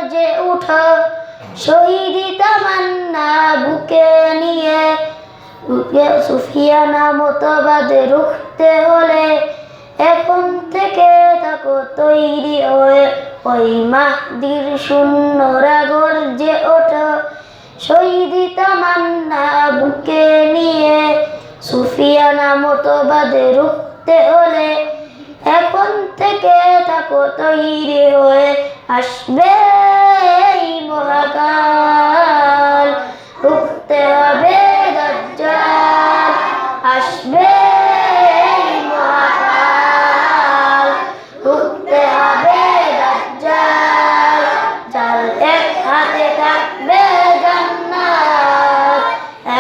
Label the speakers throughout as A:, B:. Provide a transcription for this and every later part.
A: গর্জে উঠো, শহীদি তামান্না বুকে নিয়ে। সুফিয়ানা মতবাদে রুখতে হলে এখন থেকে থাকো তৈরি হয়ে, ওই মাহদির সৈন্যরা গর্জে ওঠো, শহীদি তামান্না বুকে নিয়ে। সুফিয়ানা মতবাদে রুখতে হলে এখন থেকে থাকো তৈরি হয়ে, আসবে এই মহাকাল, রুখতে হবে দাজ্জাল, আসবে এই মহাকাল, রুখতে হবে দাজ্জাল। যার এক হাতে থাকবে জান্নাত,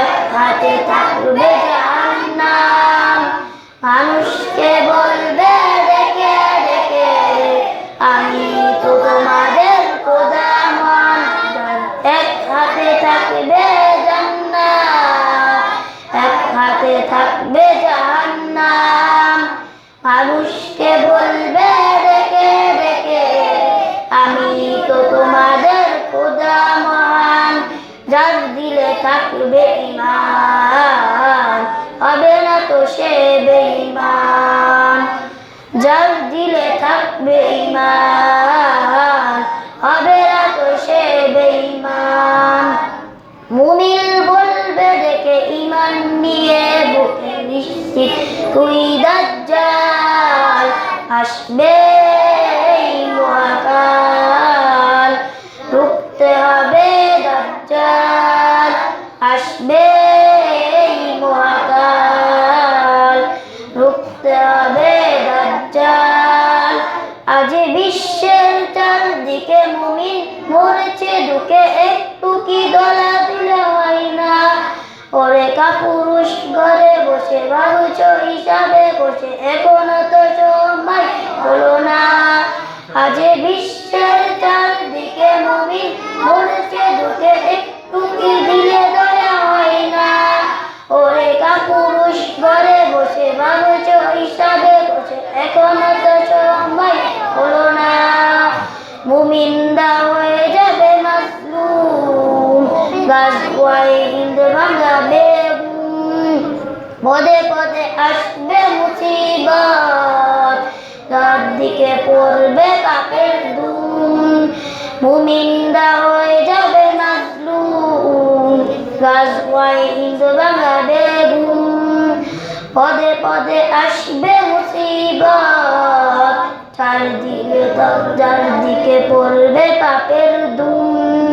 A: এক হাতে থাকবে জাহান্নাম। মানুষকে বলবে ডেকে ডেকে, আমি তো তোমাদের খোদা মহান। যার এক হাতে থাকবে জান্নাত, এক হাতে থাকবে জাহান্নাম। মানুষকে বলবে ডেকে ডেকে, আমি তো তোমাদের খোদা মহান। যার দিলে থাকবে ঈমান, হবে না তো সে বেঈমান। যার দিলে থাকবে ঈমান, হবে না তো সে বেঈমান। মুমিন বলবে দেখে ঈমান নিয়ে বুকে নিশ্চিত, তুই দাজ্জাল, আসবে এই মহাকাল, রুখতে হবে দাজ্জাল, আসবে এই মহাকাল, রুখতে হবে দাজ্জাল। আজ বিশ্বের চারদিকে মুমিন মরেছে দুঃখে, একটু কি দোলাদুলি হয় না? ওরে কাপুরুষ ঘরে বসে ভাবছ হিসাবে বসে, এখনো তো সময় হলো না। আজ বিশ্বের চারদিকে মুমিন মরেছে দুঃখে, একটু কি দিলে দয়া হয় না? ওরে কাপুরুষ ঘরে বসে ভাবছ হিসাবে বসে, এখনো তো সময় হলো না। মুমিনরা হয়ে যাবে মাজলুম, গাছওয়ায় হিন্দ ভাঙাবে ঘুম। পদে পদে আসবে মুসিবত, তার দিকে পড়বে পাপের ধুম। মুমিনরা হয়ে যাবে মাজলুম, গাছওয়ায় হিন্দ ভাঙাবে ঘুম। পদে পদে আসবে মুসিবত, চারদিকে পড়বে পাপের ধুম।